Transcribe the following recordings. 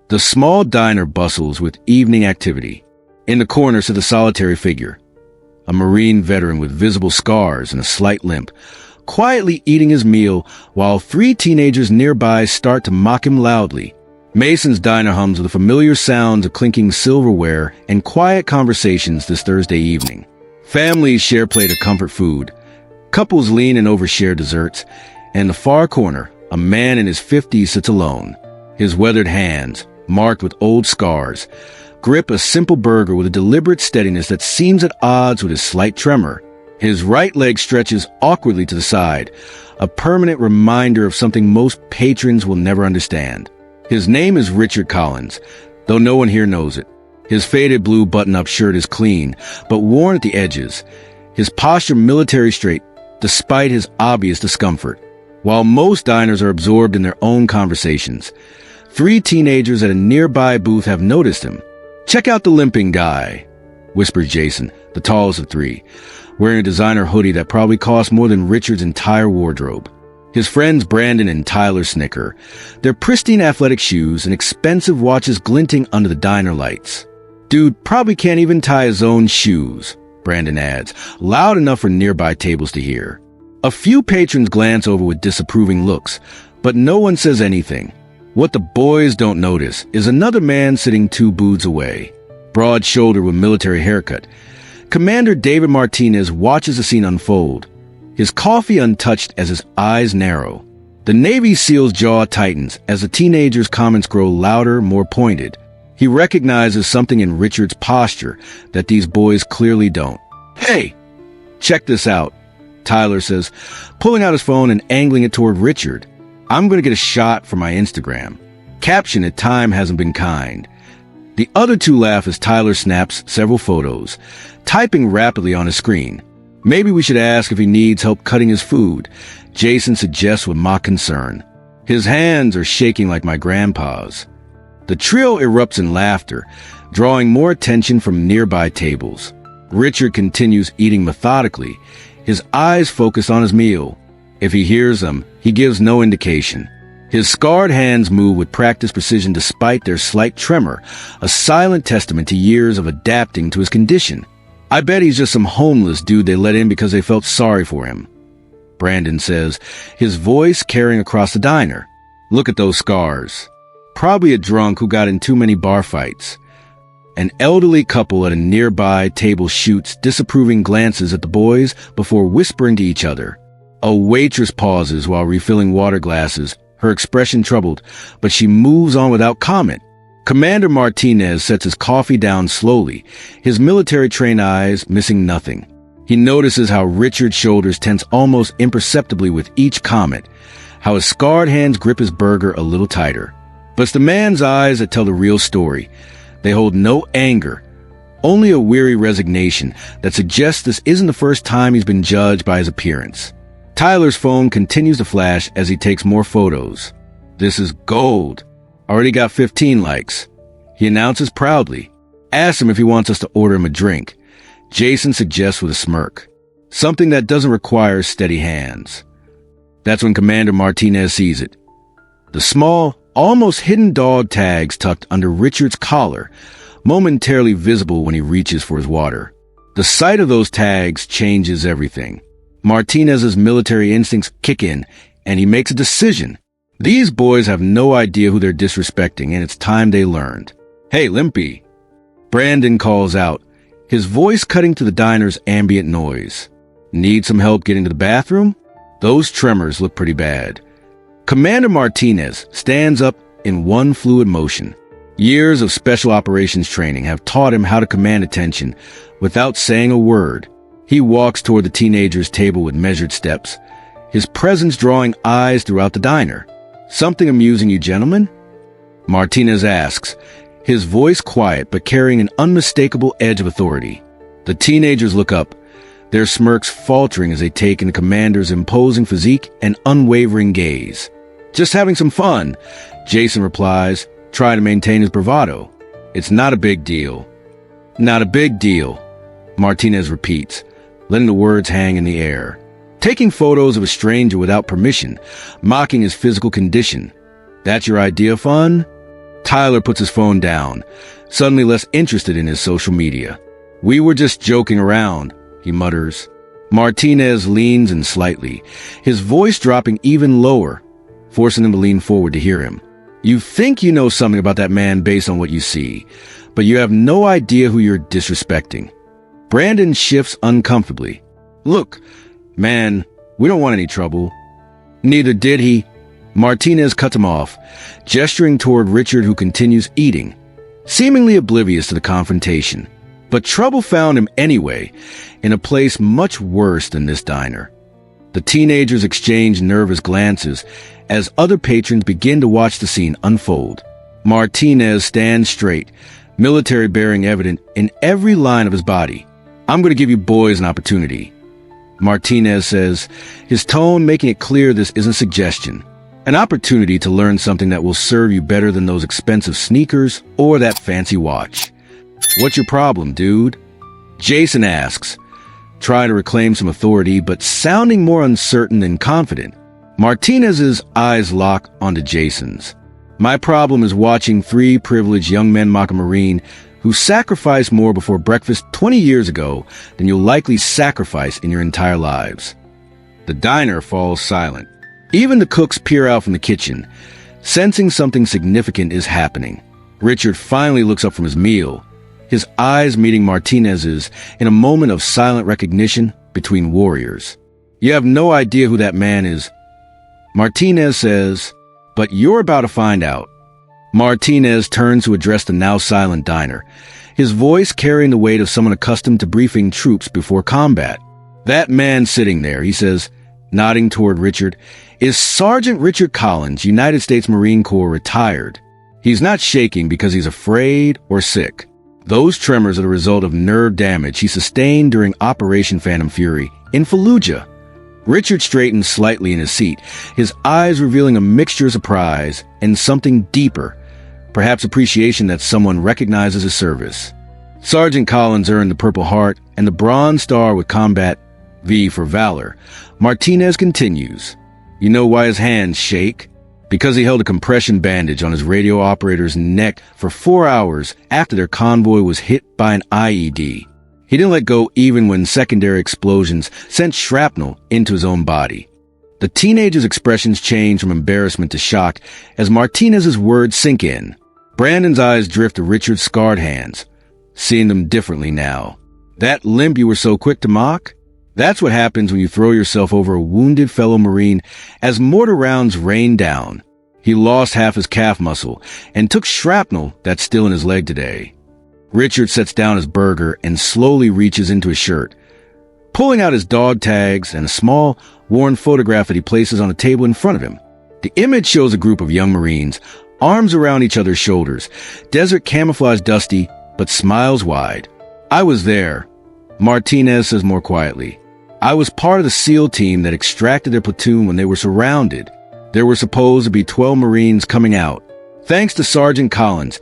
The small diner bustles with evening activity. In the corner sits a solitary figure, a Marine veteran with visible scars and a slight limp, quietly eating his meal while three teenagers nearby start to mock him loudly. Mason's diner hums with the familiar sounds of clinking silverware and quiet conversations this Thursday evening. Families share plate of comfort food. Couples lean and overshare desserts. And in the far corner, a man in his 50s sits alone. His weathered hands, marked with old scars, grip a simple burger with a deliberate steadiness that seems at odds with his slight tremor. His right leg stretches awkwardly to the side, a permanent reminder of something most patrons will never understand. His name is Richard Collins, though no one here knows it. His faded blue button-up shirt is clean, but worn at the edges. His posture military straight, despite his obvious discomfort. While most diners are absorbed in their own conversations, three teenagers at a nearby booth have noticed him. "Check out the limping guy," whispers Jason, the tallest of three, wearing a designer hoodie that probably cost more than Richard's entire wardrobe. His friends Brandon and Tyler snicker, their pristine athletic shoes and expensive watches glinting under the diner lights. "Dude probably can't even tie his own shoes," Brandon adds, loud enough for nearby tables to hear. A few patrons glance over with disapproving looks, but no one says anything. What the boys don't notice is another man sitting two booths away, broad-shouldered with military haircut. Commander David Martinez watches the scene unfold, his coffee untouched as his eyes narrow. The Navy SEAL's jaw tightens as the teenager's comments grow louder, more pointed. He recognizes something in Richard's posture that these boys clearly don't. "Hey, check this out," Tyler says, pulling out his phone and angling it toward Richard. "I'm going to get a shot for my Instagram." Caption it, "Time hasn't been kind." The other two laugh as Tyler snaps several photos, typing rapidly on his screen. "Maybe we should ask if he needs help cutting his food," Jason suggests with mock concern. "His hands are shaking like my grandpa's." The trio erupts in laughter, drawing more attention from nearby tables. Richard continues eating methodically, his eyes focused on his meal. If he hears them, he gives no indication. His scarred hands move with practiced precision despite their slight tremor, a silent testament to years of adapting to his condition. "I bet he's just some homeless dude they let in because they felt sorry for him," Brandon says, his voice carrying across the diner. "Look at those scars. Probably a drunk who got in too many bar fights." An elderly couple at a nearby table shoots disapproving glances at the boys before whispering to each other. A waitress pauses while refilling water glasses, her expression troubled, but she moves on without comment. Commander Martinez sets his coffee down slowly, his military-trained eyes missing nothing. He notices how Richard's shoulders tense almost imperceptibly with each comment, how his scarred hands grip his burger a little tighter. But it's the man's eyes that tell the real story. They hold no anger, only a weary resignation that suggests this isn't the first time he's been judged by his appearance. Tyler's phone continues to flash as he takes more photos. "This is gold. Already got 15 likes," he announces proudly. Asks him if he wants us to order him a drink. Jason suggests with a smirk, something that doesn't require steady hands. That's when Commander Martinez sees it. The small, almost hidden dog tags tucked under Richard's collar, momentarily visible when he reaches for his water. The sight of those tags changes everything. Martinez's military instincts kick in, and he makes a decision. These boys have no idea who they're disrespecting, and it's time they learned. "Hey, Limpy," Brandon calls out, his voice cutting to the diner's ambient noise. "Need some help getting to the bathroom?" Those tremors look pretty bad. Commander Martinez stands up in one fluid motion. Years of special operations training have taught him how to command attention without saying a word. He walks toward the teenager's table with measured steps, his presence drawing eyes throughout the diner. "Something amusing you gentlemen?" Martinez asks, his voice quiet but carrying an unmistakable edge of authority. The teenagers look up, their smirks faltering as they take in the commander's imposing physique and unwavering gaze. "Just having some fun," Jason replies, trying to maintain his bravado. "It's not a big deal." "Not a big deal," Martinez repeats, letting the words hang in the air. Taking photos of a stranger without permission, mocking his physical condition. "That's your idea of fun?" Tyler puts his phone down, suddenly less interested in his social media. "We were just joking around," he mutters. Martinez leans in slightly, his voice dropping even lower, forcing him to lean forward to hear him. "You think you know something about that man based on what you see, but you have no idea who you're disrespecting." Brandon shifts uncomfortably. "Look, man, we don't want any trouble." Neither did he. Martinez cuts him off, gesturing toward Richard, who continues eating, seemingly oblivious to the confrontation. But trouble found him anyway, in a place much worse than this diner. The teenagers exchange nervous glances as other patrons begin to watch the scene unfold. Martinez stands straight, military bearing evident in every line of his body. "I'm going to give you boys an opportunity," Martinez says, his tone making it clear this isn't suggestion. "An opportunity to learn something that will serve you better than those expensive sneakers or that fancy watch." "What's your problem, dude?" Jason asks, trying to reclaim some authority, but sounding more uncertain than confident. Martinez's eyes lock onto Jason's. "My problem is watching 3 privileged young men mock a Marine who sacrificed more before breakfast 20 years ago than you'll likely sacrifice in your entire lives." The diner falls silent. Even the cooks peer out from the kitchen, sensing something significant is happening. Richard finally looks up from his meal, his eyes meeting Martinez's in a moment of silent recognition between warriors. "You have no idea who that man is," Martinez says, "but you're about to find out." Martinez turns to address the now silent diner, his voice carrying the weight of someone accustomed to briefing troops before combat. "That man sitting there," he says, nodding toward Richard, "is Sergeant Richard Collins, United States Marine Corps, retired. He's not shaking because he's afraid or sick. Those tremors are the result of nerve damage he sustained during Operation Phantom Fury in Fallujah." Richard straightens slightly in his seat, his eyes revealing a mixture of surprise and something deeper, perhaps appreciation that someone recognizes his service. Sergeant Collins earned the Purple Heart and the Bronze Star with Combat V for Valor. Martinez continues. "You know why his hands shake? Because he held a compression bandage on his radio operator's neck for 4 hours after their convoy was hit by an IED. He didn't let go even when secondary explosions sent shrapnel into his own body." The teenager's expressions change from embarrassment to shock as Martinez's words sink in. Brandon's eyes drift to Richard's scarred hands, seeing them differently now. "That limp you were so quick to mock? That's what happens when you throw yourself over a wounded fellow Marine as mortar rounds rain down. He lost half his calf muscle and took shrapnel that's still in his leg today." Richard sets down his burger and slowly reaches into his shirt, pulling out his dog tags and a small, worn photograph that he places on a table in front of him. The image shows a group of young Marines, arms around each other's shoulders, desert camouflage dusty, but smiles wide. "I was there," Martinez says more quietly. "I was part of the SEAL team that extracted their platoon when they were surrounded. There were supposed to be 12 Marines coming out. Thanks to Sergeant Collins,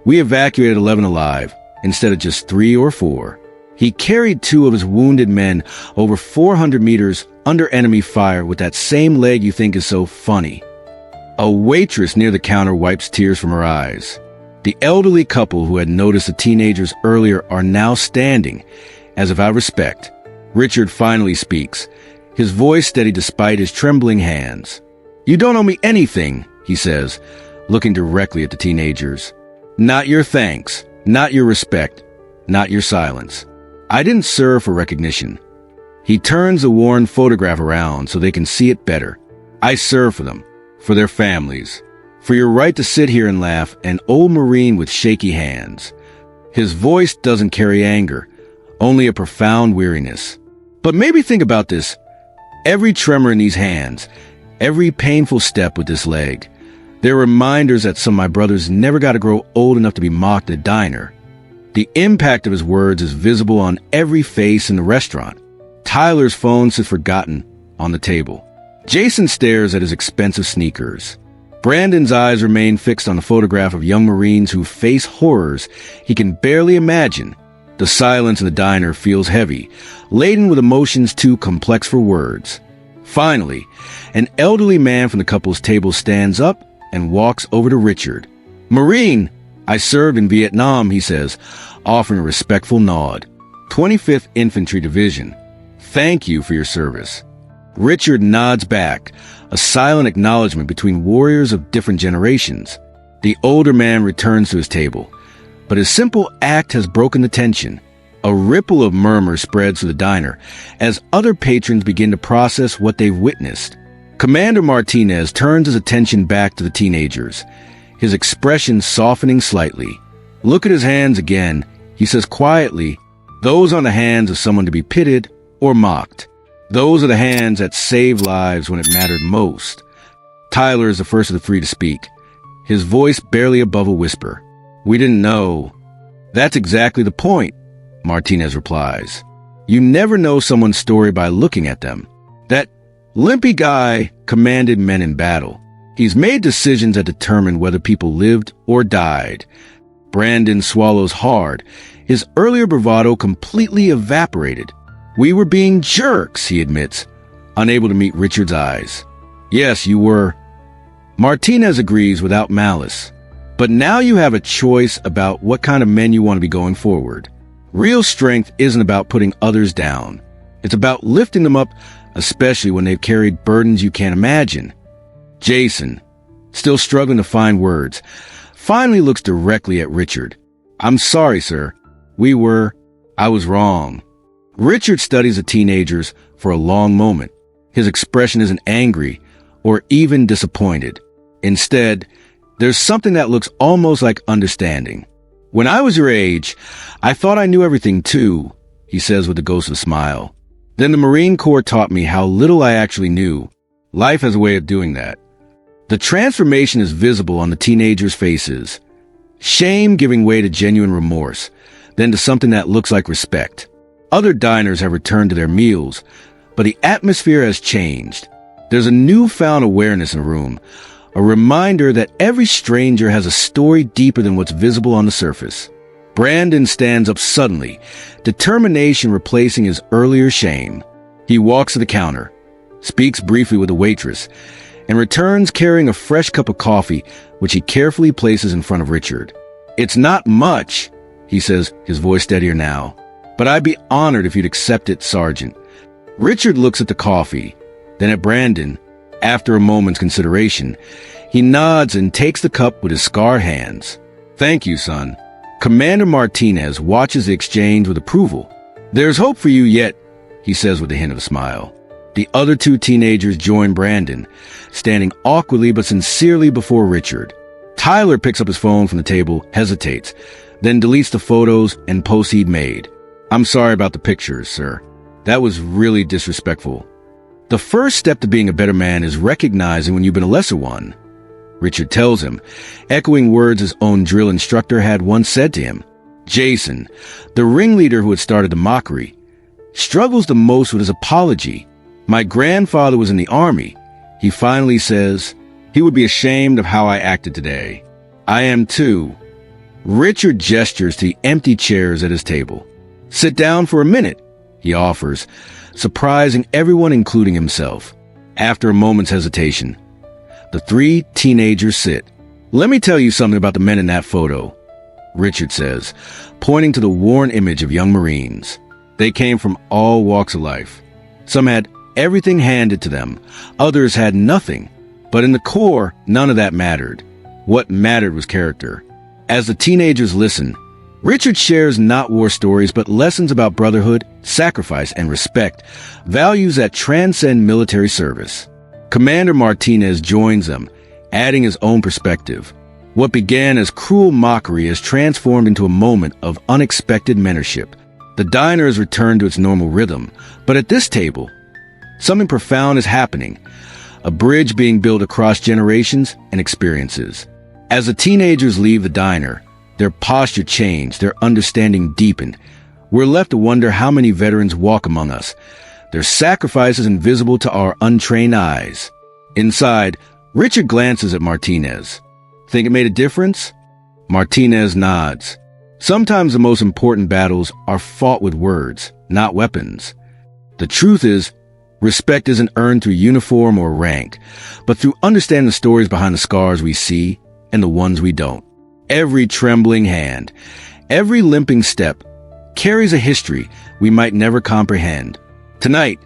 we evacuated 11 alive, instead of just 3 or 4. He carried 2 of his wounded men over 400 meters under enemy fire with that same leg you think is so funny." A waitress near the counter wipes tears from her eyes. The elderly couple who had noticed the teenagers earlier are now standing, as if out of respect. Richard finally speaks, his voice steady despite his trembling hands. "You don't owe me anything," he says, looking directly at the teenagers. "Not your thanks, not your respect, not your silence. I didn't serve for recognition." He turns the worn photograph around so they can see it better. "I serve for them, for their families, for your right to sit here and laugh, an old Marine with shaky hands." His voice doesn't carry anger, only a profound weariness. But maybe think about this. Every tremor in these hands, every painful step with this leg, they're reminders that some of my brothers never got to grow old enough to be mocked at a diner. The impact of his words is visible on every face in the restaurant. Tyler's phone sits forgotten on the table. Jason stares at his expensive sneakers. Brandon's eyes remain fixed on the photograph of young Marines who face horrors he can barely imagine. The silence in the diner feels heavy, laden with emotions too complex for words. Finally, an elderly man from the couple's table stands up and walks over to Richard. Marine, I served in Vietnam, he says, offering a respectful nod. 25th Infantry Division. Thank you for your service. Richard nods back, a silent acknowledgement between warriors of different generations. The older man returns to his table, but his simple act has broken the tension. A ripple of murmur spreads through the diner as other patrons begin to process what they've witnessed. Commander Martinez turns his attention back to the teenagers, his expression softening slightly. Look at his hands again, he says quietly. Those are the hands of someone to be pitied or mocked. Those are the hands that saved lives when it mattered most. Tyler is the first of the three to speak, his voice barely above a whisper. We didn't know. That's exactly the point, Martinez replies. You never know someone's story by looking at them. That limpy guy commanded men in battle. He's made decisions that determined whether people lived or died. Brandon swallows hard. His earlier bravado completely evaporated. We were being jerks, he admits, unable to meet Richard's eyes. Yes, you were. Martinez agrees without malice. But now you have a choice about what kind of men you want to be going forward. Real strength isn't about putting others down. It's about lifting them up, especially when they've carried burdens you can't imagine. Jason, still struggling to find words, finally looks directly at Richard. I'm sorry, sir. I was wrong. Richard studies the teenagers for a long moment. His expression isn't angry or even disappointed. Instead, there's something that looks almost like understanding. When I was your age, I thought I knew everything too, he says with a ghost of a smile. Then the Marine Corps taught me how little I actually knew. Life has a way of doing that. The transformation is visible on the teenagers' faces. Shame giving way to genuine remorse, then to something that looks like respect. Other diners have returned to their meals, but the atmosphere has changed. There's a newfound awareness in the room, a reminder that every stranger has a story deeper than what's visible on the surface. Brandon stands up suddenly, determination replacing his earlier shame. He walks to the counter, speaks briefly with the waitress, and returns carrying a fresh cup of coffee, which he carefully places in front of Richard. It's not much, he says, his voice steadier now, but I'd be honored if you'd accept it, Sergeant. Richard looks at the coffee, then at Brandon. After a moment's consideration, he nods and takes the cup with his scarred hands. Thank you, son. Commander Martinez watches the exchange with approval. There's hope for you yet, he says with a hint of a smile. The other two teenagers join Brandon, standing awkwardly but sincerely before Richard. Tyler picks up his phone from the table, hesitates, then deletes the photos and posts he'd made. I'm sorry about the pictures, sir. That was really disrespectful. The first step to being a better man is recognizing when you've been a lesser one, Richard tells him, echoing words his own drill instructor had once said to him. Jason, the ringleader who had started the mockery, struggles the most with his apology. My grandfather was in the army. He finally says, he would be ashamed of how I acted today. I am too. Richard gestures to the empty chairs at his table. Sit down for a minute, he offers, surprising everyone, including himself. After a moment's hesitation, the three teenagers sit. Let me tell you something about the men in that photo, Richard says, pointing to the worn image of young Marines. They came from all walks of life. Some had everything handed to them. Others had nothing. But in the core, none of that mattered. What mattered was character. As the teenagers listen, Richard shares not war stories, but lessons about brotherhood, sacrifice, and respect, values that transcend military service. Commander Martinez joins them, adding his own perspective. What began as cruel mockery has transformed into a moment of unexpected mentorship. The diner has returned to its normal rhythm, but at this table, something profound is happening, a bridge being built across generations and experiences. As the teenagers leave the diner, their posture changed, their understanding deepened. We're left to wonder how many veterans walk among us, their sacrifices invisible to our untrained eyes. Inside, Richard glances at Martinez. Think it made a difference? Martinez nods. Sometimes the most important battles are fought with words, not weapons. The truth is, respect isn't earned through uniform or rank, but through understanding the stories behind the scars we see and the ones we don't. every trembling hand, every limping step carries a history we might never comprehend. Tonight,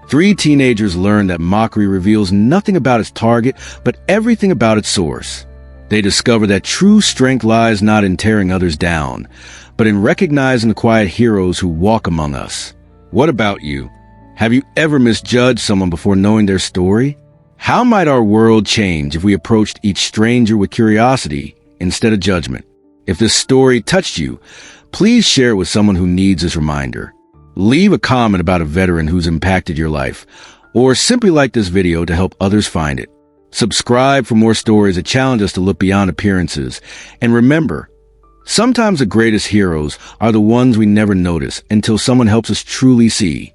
3 teenagers learn that mockery reveals nothing about its target, but everything about its source. They discover that true strength lies not in tearing others down, but in recognizing the quiet heroes who walk among us. What about you? Have you ever misjudged someone before knowing their story? How might our world change if we approached each stranger with curiosity instead of judgment? If this story touched you, please share it with someone who needs this reminder. Leave a comment about a veteran who's impacted your life, or simply like this video to help others find it. Subscribe for more stories that challenge us to look beyond appearances. And remember, sometimes the greatest heroes are the ones we never notice until someone helps us truly see.